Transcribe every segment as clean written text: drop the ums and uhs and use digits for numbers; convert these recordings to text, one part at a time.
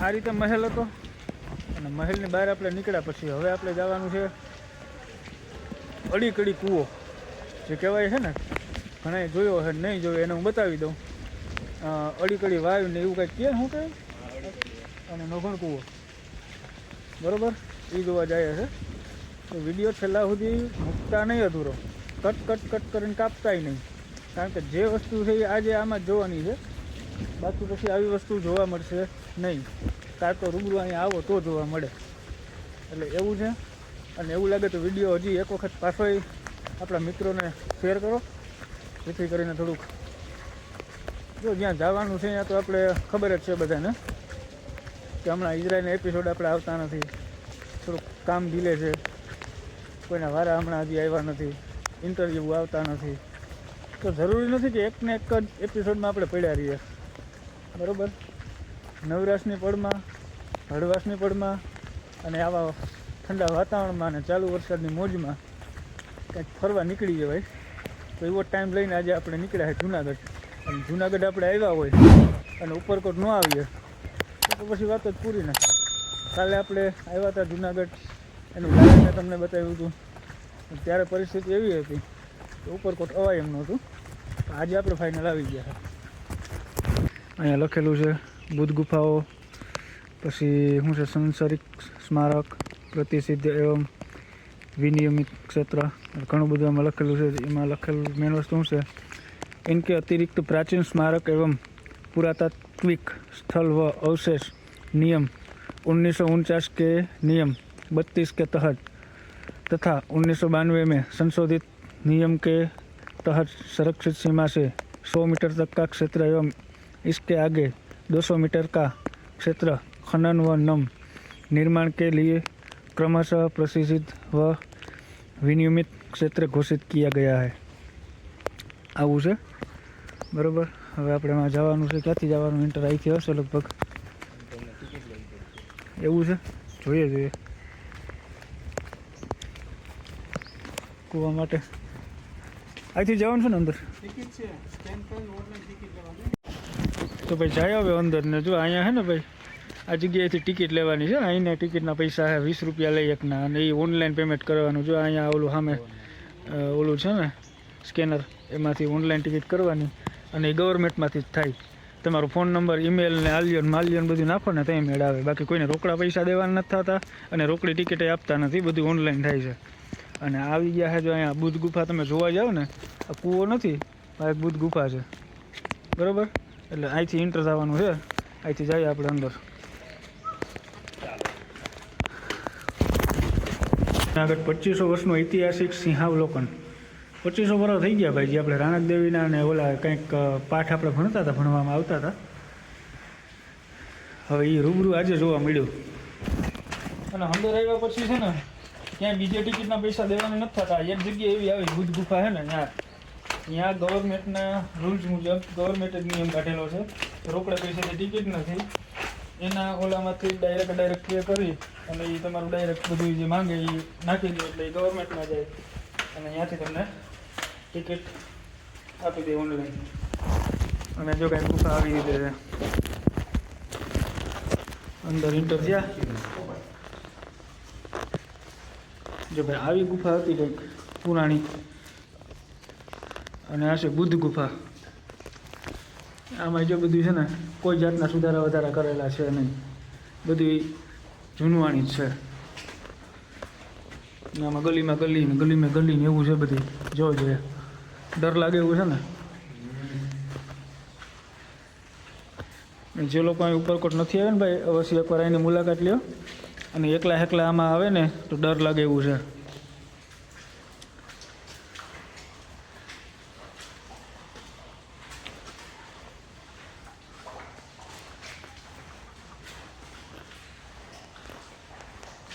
આ રીતે મહેલ હતો અને મહેલની બહાર આપણે નીકળ્યા પછી હવે આપણે જવાનું છે અડીકડી કૂવો જે કહેવાય છે ને, ઘણા જોયો છે નહીં જોયો એને હું બતાવી દઉં. અડીકડી વાયુ ને એવું કંઈક કહે શું કહે, અને નોઘણ કૂવો બરાબર એ જોવા જાય છે. તો વિડીયો છેલ્લા સુધી મૂકતા નહીં અધૂરો, કટ કરીને કાપતાય નહીં, કારણ કે જે વસ્તુ છે એ આજે આમાં જ જોવાની છે, બાકી પછી આવી વસ્તુ જોવા મળશે નહીં. કાં તો રૂબરૂ અહીંયા આવો તો જોવા મળે, એટલે એવું છે. અને એવું લાગે તો વિડીયો હજી એક વખત પાછો આપણા મિત્રોને શેર કરો, જેથી કરીને થોડુંક જો જ્યાં જવાનું છે ત્યાં તો આપણે ખબર જ છે બધાને કે હમણાં ઇઝરાયલના એપિસોડ આપણે આવતા નથી, થોડુંક કામ ડીલે છે, કોઈના વારા હમણાં હજી આવ્યા નથી, ઇન્ટરવ્યૂ આવતા નથી. તો જરૂરી નથી કે એકને એક જ એપિસોડમાં આપણે પડ્યા રહીએ, બરાબર. નવરાશની પળમાં, હળવાશની પળમાં અને આવા ઠંડા વાતાવરણમાં અને ચાલુ વરસાદની મોજમાં કંઈક ફરવા નીકળી જવાય. તો એવો ટાઈમ લઈને આજે આપણે નીકળ્યા છે જુનાગઢ. અને જુનાગઢ આપણે આવ્યા હોય અને ઉપરકોટ ન આવીએ તો પછી વાત જ પૂરી ને. કાલે આપણે આવ્યા હતા જુનાગઢ, એનું લાઈવ મેં તમને બતાવ્યું હતું, ત્યારે પરિસ્થિતિ એવી હતી કે ઉપરકોટ અવાય એમ નહોતું. આજે આપણે ફાઇનલ આવી ગયા. અહીંયા લખેલું છે બુદ્ધ ગુફાઓ, પછી શું છે સંસારિક સ્મારક, પ્રતિસિદ્ધ એવમ વિનિયમિત ક્ષેત્ર, ઘણું બધું એમાં લખેલું છે. એમાં લખેલું મેન વસ્તુ શું છે, इनके अतिरिक्त प्राचीन स्मारक एवं पुरातात्विक स्थल व अवशेष नियम 1949 के नियम 32 के तहत तथा 1992 में संशोधित नियम के तहत संरक्षित सीमा से 100 मीटर तक का क्षेत्र एवं इसके आगे 200 मीटर का क्षेत्र खनन व नम निर्माण के लिए क्रमशः प्रशिक्षित व विनियमित क्षेत्र घोषित किया गया है. આવું છે બરાબર. હવે આપણે એમાં જવાનું છે. ક્યાંથી જવાનું? એન્ટર અહીંથી હશે લગભગ, એવું છે. જોઈએ કૂવા માટે અહીંથી જવાનું છે ને અંદર. તો ભાઈ જાય હવે અંદર ને. જો અહીંયા છે ને ભાઈ, આ જગ્યાએથી ટિકિટ લેવાની છે. અહીંના ટિકિટના પૈસા છે 20 રૂપિયા લઈ એકના, અને એ ઓનલાઈન પેમેન્ટ કરવાનું. જો અહીંયા ઓલું સામે ઓલું છે ને સ્કેનર, એમાંથી ઓનલાઈન ટિકિટ કરવાની અને એ ગવર્મેન્ટમાંથી જ થાય. તમારો ફોન નંબર, ઈમેલ ને આલિયન માલિયન બધું નાખો ને ત્યાં મેળ આવે. બાકી કોઈને રોકડા પૈસા દેવાના નથી થતા અને રોકડી ટિકિટે આપતા નથી, બધું ઓનલાઈન થાય છે. અને આવી ગયા છે જો અહીંયા બુદ્ધ ગુફા. તમે જોવા જાઓ ને, આ કૂવો નથી, આ એક બુદ્ધ ગુફા છે બરાબર. એટલે અહીંથી એન્ટર થવાનું છે. અહીંથી જઈએ આપણે અંદર. આગળ 2500 વર્ષનું ઐતિહાસિક સિંહાવલોકન. 2500 વર્ષ થઈ ગયા ભાઈ. જે આપણે રાણક દેવીના અને ઓલા કંઈક પાઠ આપણે ભણતા હતા, ભણવામાં આવતા હતા, હવે એ રૂબરૂ આજે જોવા મળ્યું. અને અંદર આવ્યા પછી છે ને ક્યાંય બીજે ટિકિટના પૈસા દેવાના નથી થતા. એક જગ્યાએ એવી આવી બુદ્ધ ગુફા છે ને, ત્યાં ગવર્મેન્ટના રૂલ્સ મુજબ ગવર્મેન્ટે જ નિયમ કાઢેલો છે, રોકડા પૈસાની ટિકિટ નથી. એના ઓલામાંથી ડાયરેક્ટ પે કરી અને એ તમારું ડાયરેક્ટ બધું જે માંગે એ નાખી દે, એટલે એ ગવર્મેન્ટમાં જાય અને ત્યાંથી તમને ટિકિટ આપી દે ઓનલાઈન. અને જો કાંઈ ગુફા આવી રીતે છે, અંદર એન્ટર થયા. જો ભાઈ આવી ગુફા હતી કંઈક પુરાણી, અને આ છે બુદ્ધ ગુફા. આમાં જો બધું છે ને કોઈ જાતના સુધારા વધારા કરેલા છે નહીં, બધું જૂનવાણી જ છે. આમાં ગલીમાં ગલી ને એવું છે બધી. જો ડર લાગે એવું છે ને. જે લોકો અહીં ઉપરકોટ નથી આવે ને ભાઈ, અવશ્ય એકવાર અહીંની મુલાકાત લ્યો. અને એકલા આમાં આવે ને તો ડર લાગે એવું છે.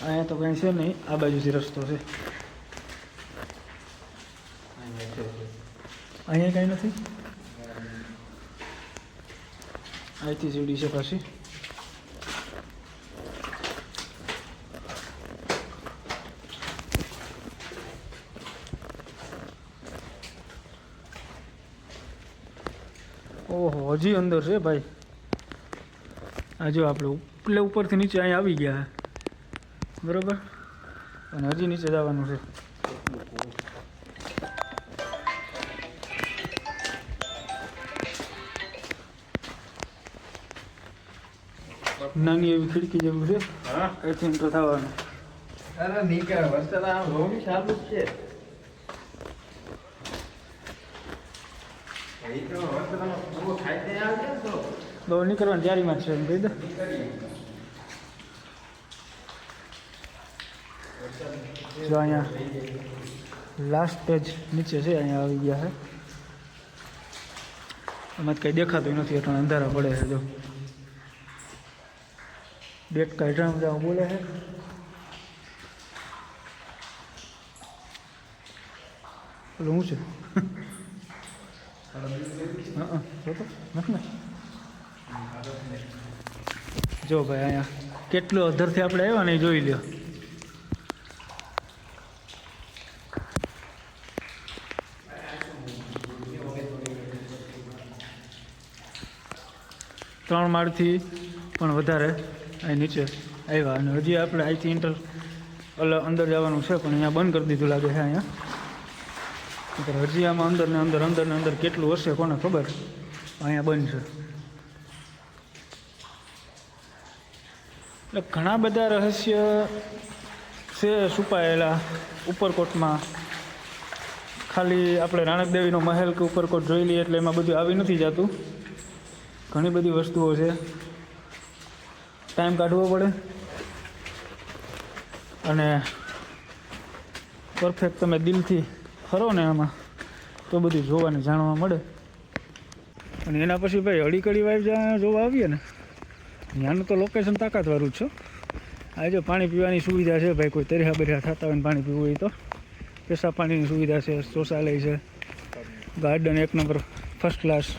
અહીંયા તો કંઈ છે નહીં, આ બાજુથી રસ્તો છે. અહીંયા કંઈ નથી. અહીંથી સીડી છે પાછી. ઓહો, હજી અંદર છે ભાઈ. આ જો આપણે એટલે ઉપરથી નીચે અહીંયા આવી ગયા છે બરાબર, અને હજી નીચે જવાનું છે. નાની એવી ખિડકી જેવું છે, અહીંથી એન્ટર થવાનું. અરે નીકળ વરસાદ આમ રોડ ચાલુ જ છે. બહુ નીકળવાની તૈયારીમાં છે એમ કહી દે. જો અહીંયા લાસ્ટ પેજ નીચે છે, અહીંયા આવી ગયા છે. એમાં કંઈ દેખાતું નથી એટલે અંધારા પડે છે. જો ડેટ કાઢવા બધા બોલે છે. પેલું શું છે? હા નથી ને. જો ભાઈ અહીંયા કેટલો અધરથી આપણે આવ્યા ને એ જોઈ લ્યો. ત્રણ માળથી પણ વધારે અહીં નીચે આવ્યા, અને હજી આપણે અહીંથી અંદર જવાનું છે, પણ અહીંયા બંધ કરી દીધું લાગે છે. અહીંયા હજી આમાં અંદર ને અંદર કેટલું હશે કોને ખબર. અહીંયા બંધ છે. એટલે ઘણા બધા રહસ્ય છે છુપાયેલા ઉપરકોટમાં. ખાલી આપણે રાણક દેવીનો મહેલ કે ઉપરકોટ જોઈ લઈએ એટલે એમાં બધું આવી નથી જતું. ઘણી બધી વસ્તુઓ છે, ટાઈમ કાઢવો પડે અને પરફેક્ટ તમે દિલથી ફરો ને આમાં તો બધું જોવાને જાણવા મળે. અને એના પછી ભાઈ અડીકડી વાઇફ જ્યાં જોવા આવીએ ને ત્યાંનું તો લોકેશન તાકાતવાળું જ છે. આ જો પાણી પીવાની સુવિધા છે ભાઈ, કોઈ તર્યા બર્યા થતા હોય ને પાણી પીવું હોય તો પેશાબ પાણીની સુવિધા છે, શૌચાલય છે, ગાર્ડન એક નંબર ફર્સ્ટ ક્લાસ.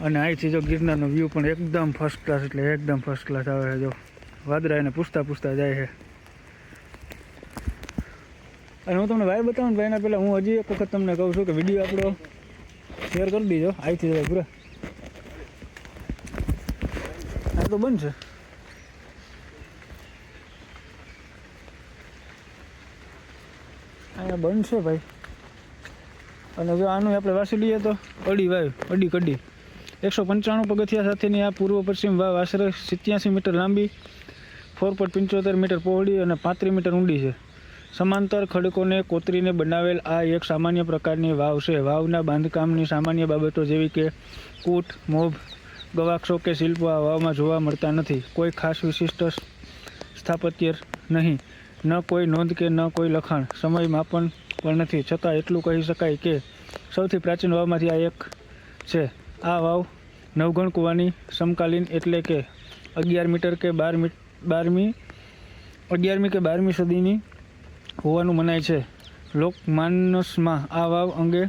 અને અહીંથી જો ગિરનારનો વ્યૂ પણ એકદમ ફર્સ્ટ ક્લાસ, એટલે એકદમ ફર્સ્ટ ક્લાસ આવે છે. જો વાદળા એને પૂછતા જાય છે. અને હું તમને ભાઈ બતાવું ને ભાઈ, એના પહેલાં હું હજી એક વખત તમને કહું છું કે વિડીયો આપણો શેર કરી દીજો. અહીંથી જવાય પૂરા. આ તો બંધ છે. અહીંયા બંધ છે ભાઈ. અને જો આનું આપણે વાસી લઈએ તો અડી કડી 195 પગથિયા સાથેની આ પૂર્વ પશ્ચિમ વાવ આશરે 87 મીટર લાંબી, 4.75 મીટર પહોળી અને 35 મીટર ઊંડી છે. સમાંતર ખડકોને કોતરીને બનાવેલ આ એક સામાન્ય પ્રકારની વાવ છે. વાવના બાંધકામની સામાન્ય બાબતો જેવી કે કૂટ, મોભ, ગવાક્ષો કે શિલ્પો આ વાવમાં જોવા મળતા નથી. કોઈ ખાસ વિશિષ્ટ સ્થાપત્ય નહીં, ન કોઈ નોંધ કે ન કોઈ લખાણ, સમય માપન પણ નથી. છતાં એટલું કહી શકાય કે સૌથી પ્રાચીન વાવમાંથી આ એક છે. આ વાવ નવઘણ કૂવાની સમકાલીન એટલે કે 11 મીટર કે 12મી કે 12મી સદીની હોવાનું મનાય છે. લોકમાનસમાં આ વાવ અંગે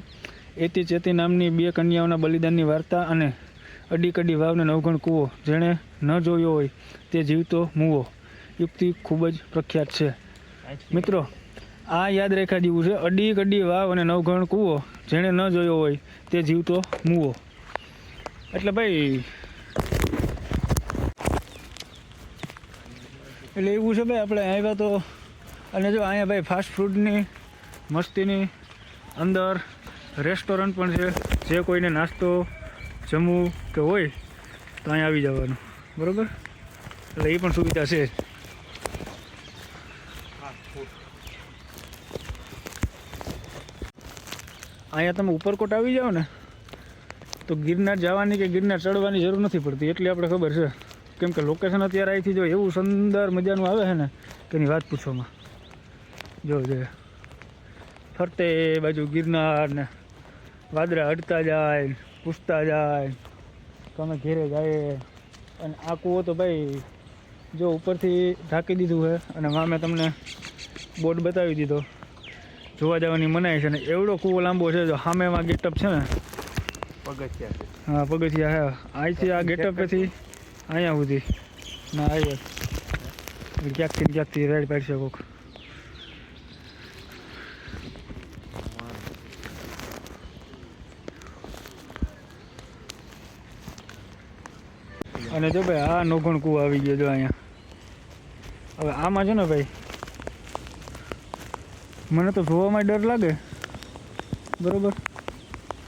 એતી ચેતી નામની 2 કન્યાઓના બલિદાનની વાર્તા અને અડીકડી વાવને નવઘણ કૂવો જેણે ન જોયો હોય તે જીવતો મૂવો યુક્તિ ખૂબ જ પ્રખ્યાત છે. મિત્રો આ યાદ રાખ્યા જેવું છે. અડીકડી વાવ અને નવઘણ કૂવો જેણે ન જોયો હોય તે જીવતો મૂવો. એટલે ભાઈ એટલે એવું છે ભાઈ. આપણે આવ્યા તો, અને જો અહીંયા ભાઈ ફાસ્ટ ફૂડની મસ્તીની અંદર રેસ્ટોરન્ટ પણ છે. જે કોઈને નાસ્તો જમવું કે હોય તો અહીંયા આવી જવાનું બરાબર. એટલે એ પણ સુવિધા છે. અહીંયા તમે ઉપરકોટ આવી જાઓ ને તો ગિરનાર જવાની કે ગિરનાર ચડવાની જરૂર નથી પડતી, એટલી આપણે ખબર છે. કેમ કે લોકેશન અત્યારે અહીંથી જો એવું સુંદર મજાનું આવે છે ને કે એની વાત પૂછવામાં. જો ફરતે બાજુ ગિરનાર ને વાદળા હટતા જાય, પૂછતા જાય, તમે ઘેરે જાય. અને આ કૂવો તો ભાઈ જો ઉપરથી ઢાંકી દીધું છે, અને મેં તમને બોર્ડ બતાવી દીધો, જોવા જવાની મનાય છે. ને એવડો કૂવો લાંબો છે. જો સામેમાં ગેટઅપ છે ને પગથિયા છે. હા પગથિયા. હા અહીંથી આ ગેટઅપેથી અહીંયા સુધી ના આવ્યા ક્યાંકથી રાઈડ પાડી શકો. અને જો ભાઈ આ નોઘણ કૂવો આવી ગયો જો અહીંયા. હવે આમાં છે ને ભાઈ મને તો જોવામાં ડર લાગે બરોબર,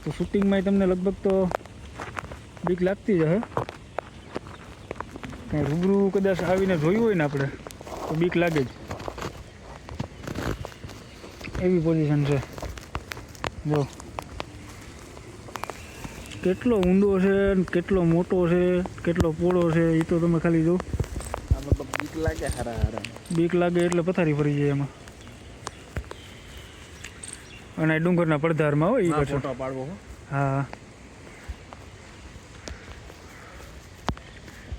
તો શૂટિંગમાં તમને લગભગ તો બીક લાગતી જ હશે. કંઈ રૂબરૂ કદાચ આવીને જોયું હોય ને આપણે તો બીક લાગે જ, એવી પોઝિશન છે. જો કેટલો ઊંડો છે, કેટલો મોટો છે, કેટલો પોળો છે એ તો તમે ખાલી જો. બીક લાગે હારા. બીક લાગે એટલે પથારી ફરી જાય એમાં. અને આ ડુંગરના પડધારમાં હોય એ પાછો ફોટો પાડવો. હા,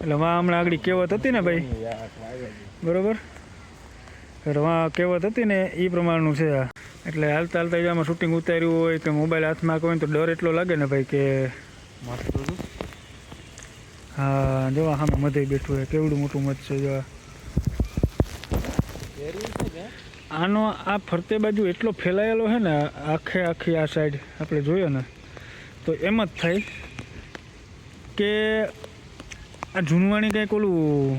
એટલે વાં હમણાં આગળ કહેવત હતી ને ભાઈ બરોબર, એટલે વાં કહેવત હતી ને એ પ્રમાણનું છે આ. એટલે હાલતા હાલતા જો આમાં શૂટિંગ ઉતાર્યું હોય કે મોબાઈલ હાથમાં હોય તો ડર એટલો લાગે ને ભાઈ કે હા. જો સામે મધે બેઠું હોય, કેવડું મોટું મધ છે જો. આનો આ ફરતે બાજુ એટલો ફેલાયેલો છે ને આખી આ સાઈડ આપણે જોઈએ ને તો એમ જ થાય કે આ જૂનવાણી કંઈક ઓલું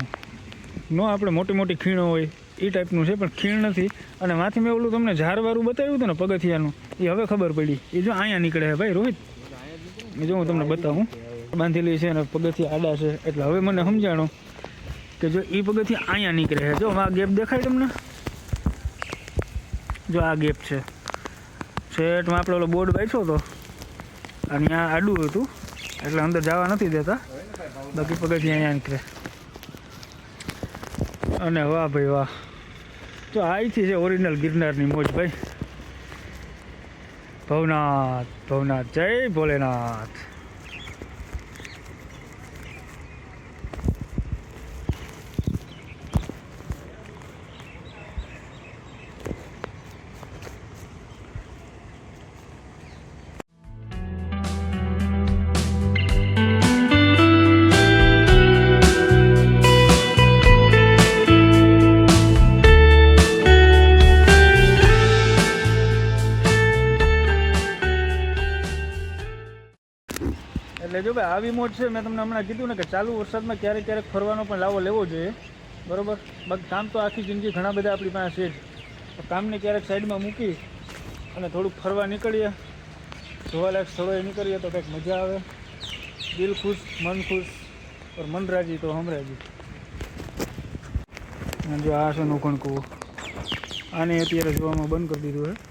ન આપણે મોટી મોટી ખીણો હોય એ ટાઈપનું છે, પણ ખીણ નથી. અને માથી મેં ઓલું તમને ઝારવાળું બતાવ્યું હતું ને પગથિયાનું, એ હવે ખબર પડી. એ જો અહીંયા નીકળે છે ભાઈ રોહિત, એ જો હું તમને બતાવું બાંધેલી છે ને પગથિયા આડા છે, એટલે હવે મને સમજાણો કે જો એ પગથિયા અહીંયા નીકળે છે. જો આ ગેપ દેખાય તમને, જો આ ગેપ છે સેટમાં આપણે ઓલો બોર્ડ બાંધ્યો હતો અને ત્યાં આડું હતું એટલે અંદર જવા નથી દેતા, બાકી પગથિયા અહીંયા નીકળે. અને વાહ ભાઈ વાહ, તો અહીંથી છે ઓરિજિનલ ગિરનારની મોજ ભાઈ. ભવનાથ જય ભોલેનાથ. એટલે જો ભાઈ આવી મોજ છે, મેં તમને હમણાં કીધું ને કે ચાલુ વરસાદમાં ક્યારેક ક્યારેક ફરવાનો પણ લાવો લેવો જોઈએ બરાબર. બાકી કામ તો આખી જિંદગી ઘણા બધા આપણી પાસે છે જ, તો કામને ક્યારેક સાઈડમાં મૂકી અને થોડુંક ફરવા નીકળીએ, જોવાલાયક સ્થળોએ નીકળીએ તો કંઈક મજા આવે. દિલ ખુશ મન ખુશ ઓર મન રાજી તો હમ રાજી. અને જો આ છે નોખણ કૂવો, આને અત્યારે જોવામાં બંધ કરી દીધું છે.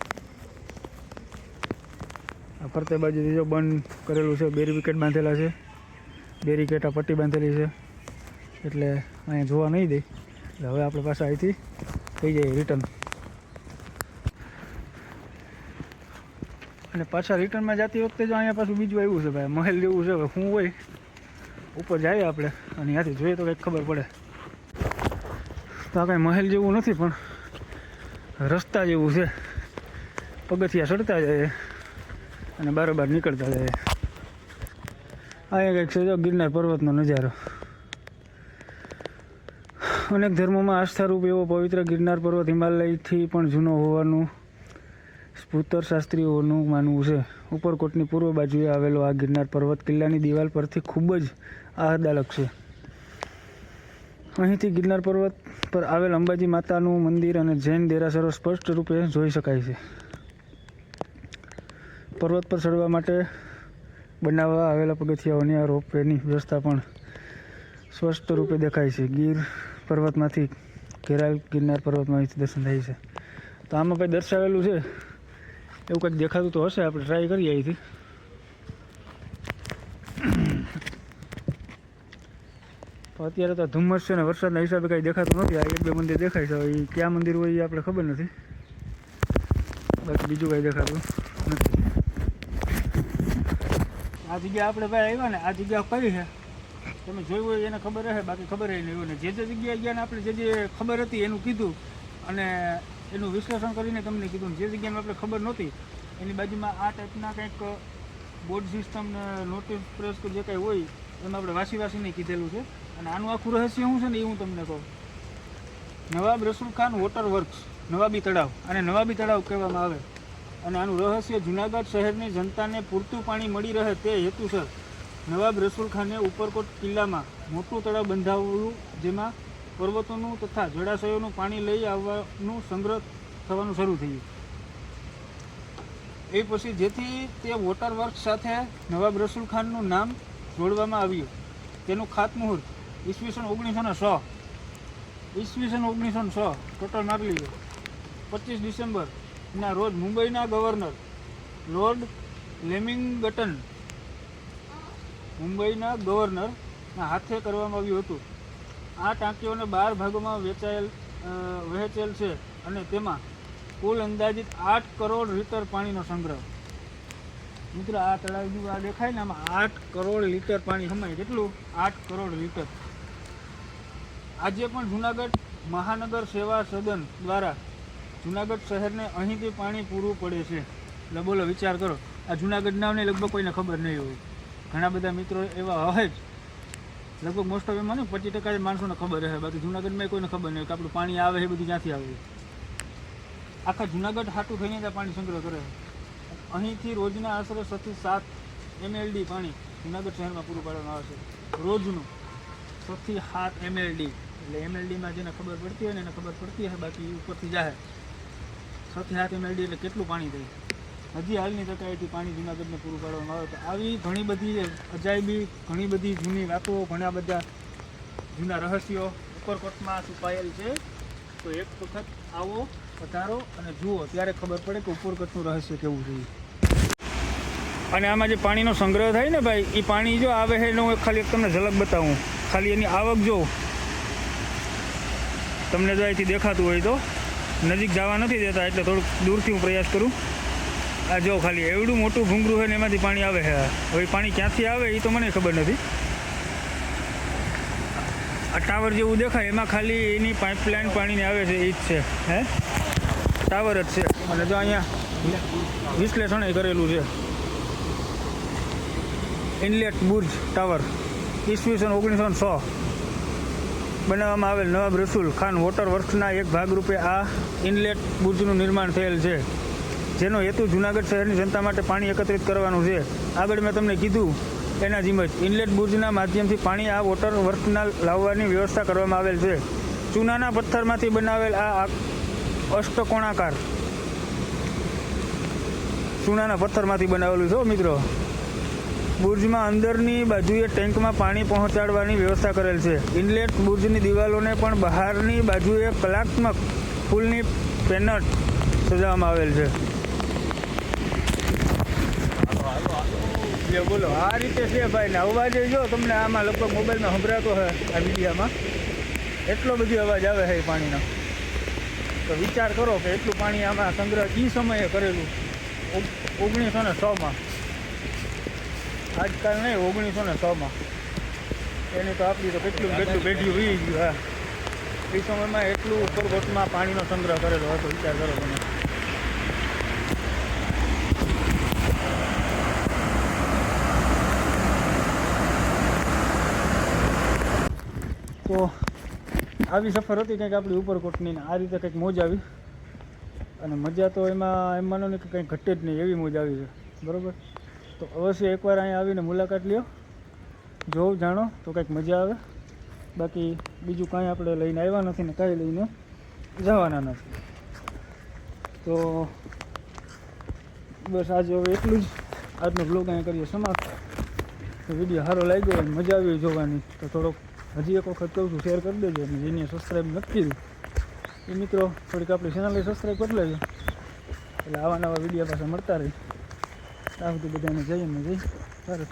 આ ફરતે બાજુથી જો બંધ કરેલું છે, બેરીકેટ બાંધેલા છે, બેરીકેટ આ પટ્ટી બાંધેલી છે, એટલે અહીંયા જોવા નહીં દે. એટલે હવે આપણે પાછા અહીંથી થઈ જાય રિટર્ન. અને પાછા રિટર્નમાં જતી વખતે જો અહીંયા પાછું બીજું આવ્યું છે ભાઈ, મહેલ જેવું છે. શું હોય ઉપર જઈએ આપણે અને ત્યાંથી જોઈએ તો કંઈક ખબર પડે. તો આ કાંઈ મહેલ જેવું નથી પણ રસ્તા જેવું છે, પગથિયા ચડતા જાય અને બારોબાર નીકળતા જાય. અહીંયા કંઈક છે જો ગિરનાર પર્વતનો નજારો. અનેક ધર્મોમાં આસ્થારૂપ એવો પવિત્ર ગિરનાર પર્વત હિમાલયથી પણ જૂનો હોવાનું સ્ફૂતર શાસ્ત્રીઓનું માનવું છે. ઉપરકોટની પૂર્વ બાજુએ આવેલો આ ગિરનાર પર્વત કિલ્લાની દિવાલ પરથી ખૂબ જ આહલાદક છે. અહીંથી ગિરનાર પર્વત પર આવેલ અંબાજી માતાનું મંદિર અને જૈન દેરાસરો સ્પષ્ટ રૂપે જોઈ શકાય છે. પર્વત પર ચડવા માટે બનાવવા આવેલા પગથિયાઓની આ રોપવેની વ્યવસ્થા પણ સ્પષ્ટ રૂપે દેખાય છે. ગીર પર્વતમાંથી ઘેરાયેલ ગિરનાર પર્વતમાંથી દર્શન થાય છે. તો આમાં ભાઈ દર્શાવેલું છે એવું કંઈક દેખાતું તો હશે, આપણે ટ્રાય કરીએ અહીંથી. તો અત્યારે તો ધુમ્મસ છે ને વરસાદના હિસાબે કાંઈ દેખાતું નથી. આ એક બે મંદિર દેખાય છે, એ ક્યાં મંદિર હોય એ આપણે ખબર નથી, બાકી બીજું કાંઈ દેખાતું નથી. આ જગ્યા આપણે ભાઈ આવ્યા ને, આ જગ્યા કઈ છે તમે જોયું હોય એને ખબર હશે, બાકી ખબર નહીં હોય. ને જે જગ્યાએ ગયા ને આપણે જે ખબર હતી એનું કીધું અને એનું વિશ્લેષણ કરીને તમને કીધું. જે જગ્યામાં આપણે ખબર નહોતી એની બાજુમાં આ ટાઈપના કંઈક બોર્ડ સિસ્ટમ ને નોટિસ પ્રેસ કે જે કંઈ હોય એમાં આપણે વાસીને કીધેલું છે. અને આનું આખું રહસ્ય શું છે ને એ હું તમને કહું. નવાબ રસુલ ખાન વોટર વર્ક્સ, નવાબી તળાવ, અને નવાબી તળાવ કહેવામાં આવે. અને આનું રહસ્ય જૂનાગઢ શહેરની જનતાને પૂરતું પાણી મળી રહે તે હેતુસર નવાબ રસુલ ખાને ઉપરકોટ કિલ્લામાં મોટું તળાવ બંધાવ્યું, જેમાં પર્વતોનું તથા જળાશયોનું પાણી લઈ આવવાનું સંગ્રહ થવાનું શરૂ થયું. એ પછી જેથી તે વોટર વર્ક્સ સાથે નવાબ રસુલ ખાનનું નામ જોડવામાં આવ્યું. તેનું ખાતમુહૂર્ત ઈસવીસન 1906 ટોટલ માપી લીધો 25 ડિસેમ્બરના રોજ મુંબઈના ગવર્નર લોર્ડ મુંબઈના ગવર્નરના હાથે કરવામાં આવ્યું હતું. આ ટાંકીઓને 12 ભાગોમાં વહેંચેલ છે અને તેમાં કુલ અંદાજિત 8 કરોડ લીટર પાણીનો સંગ્રહ. મિત્રો આ તળાવ જો આ દેખાય ને આમાં 8 કરોડ લીટર પાણી સમાય. કેટલું? 8 કરોડ લીટર. આજે પણ જૂનાગઢ મહાનગર સેવા સદન દ્વારા જૂનાગઢ શહેરને અહીંથી પાણી પૂરું પડે છે. એટલે બોલો, વિચાર કરો, આ જૂનાગઢ નામને લગભગ કોઈને ખબર નહીં હોય. ઘણા બધા મિત્રો એવા હોય જ, લગભગ મોસ્ટ ઓફ એમાં ને 25% જ માણસોને ખબર રહે, બાકી જૂનાગઢમાં કોઈને ખબર નહીં કે આપણું પાણી આવે એ બધું ક્યાંથી આવે. આખા જૂનાગઢ હાટું થઈને ત્યાં પાણી સંગ્રહ કરે. અહીંથી રોજના આશરે 6 થી 7 MLD પાણી જૂનાગઢ શહેરમાં પૂરું પાડવામાં આવે છે. રોજનું 6 થી 7 MLD. એટલે MLDમાં જેને ખબર પડતી હોય ને એને ખબર પડતી હશે, બાકી ઉપરથી જાય 6 થી 7 MLD એટલે કેટલું પાણી થાય. હજી હાલની તકાઈથી પાણી જૂનાગઢને પૂરું પાડવામાં આવે. તો આવી ઘણી બધી અજાયબી, ઘણી બધી જૂની વાતો, ઘણા બધા જૂના રહસ્યો ઉપરકોટમાં છુપાયેલ છે. તો એક વખત આવો, પધારો અને જુઓ, ત્યારે ખબર પડે કે ઉપરકોટનું રહસ્ય કેવું છે. અને આમાં જે પાણીનો સંગ્રહ થાય ને ભાઈ, એ પાણી જો આવે છે એનો ખાલી એક તમને ઝલક બતાવું. ખાલી એની આવક જો તમને જો અહીંથી દેખાતું હોય તો, નજીક જવા નથી દેતા એટલે થોડુંક દૂરથી હું પ્રયાસ કરું. આ જો ખાલી એવડું મોટું ભૂંગરું છે ને એમાંથી પાણી આવે છે. હવે પાણી ક્યાંથી આવે એ તો મને ખબર નથી. આ ટાવર જેવું દેખાય એમાં ખાલી એની પાઇપલાઇન પાણીની આવે છે એ જ છે. ટાવર જ છે. અને જો અહીંયા વિશ્લેષણ કરેલું છે. ઇનલેટ બુર્જ ટાવર ઈસવીસન 1906 બનાવવામાં આવેલ નવાબ રસુલ ખાન વોટર વર્ક્સના એક ભાગરૂપે આ ઇનલેટ બુર્જનું નિર્માણ થયેલ છે, જેનો હેતુ જૂનાગઢ શહેરની જનતા માટે પાણી એકત્રિત કરવાનું છે. આગળ મેં તમને કીધું એના જેમ જ ઇનલેટ બુર્જના માધ્યમથી પાણી આ વોટર વર્કના લાવવાની વ્યવસ્થા કરવામાં આવેલ છે. ચૂનાના પથ્થરમાંથી બનાવેલ આ અષ્ટકોણાકાર ચૂનાના પથ્થરમાંથી બનાવેલું છે મિત્રો. બુર્જમાં અંદરની બાજુએ ટેન્કમાં પાણી પહોંચાડવાની વ્યવસ્થા કરેલ છે. ઇનલેટ બુર્જની દિવાલોને પણ બહારની બાજુએ કલાત્મક ફૂલની પેનટ સજાવવામાં આવેલ છે. બોલો, આ રીતે છે ભાઈ. ને અવાજ જો તમને આમાં લગભગ મોબાઈલમાં સંભળાતો હોય આ વિડીયામાં, એટલો બધો અવાજ આવે છે પાણીનો. તો વિચાર કરો કે એટલું પાણી આમાં સંગ્રહ એ સમયે કરેલું 1906માં. આજકાલ નહીં, 1906માં. એની તો આપણી તો કેટલું પેઢી વી ગયું. હા, એ સમયમાં એટલું ઉપરકોટમાં પાણીનો સંગ્રહ કરેલો હતો. વિચાર કરો તમે. તો આવી સફર હતી કંઈક આપણી ઉપરકોટની. આ રીતે કંઈક મોજ આવી. અને મજા તો એમ માનો ને કે કંઈ ઘટે જ નહીં, એવી મોજ આવી છે. બરાબર? તો અવશ્ય એકવાર અહીંયા આવીને મુલાકાત લ્યો, જોવ, જાણો, તો કંઈક મજા આવે. બાકી બીજું કાંઈ આપણે લઈને આવ્યા નથી ને કાંઈ લઈને જવાના નથી. તો બસ આજે હવે એટલું જ. આજનો બ્લોગ અહીંયા કરીએ સમાપ્ત. તો વિડીયો સારો લાગ્યો અને મજા આવી જોવાની તો થોડોક હજી એક વખત કહું છું, શેર કરી દેજો. અને જેને સબસ્ક્રાઈબ નથી કર્યું એ મિત્રો થોડીક આપણી ચેનલને સબસ્ક્રાઈબ કરી લેજો, એટલે આવા નવા વિડીયો પાછા મળતા રહે. આ બધું બધાને જઈને જઈ ભારત.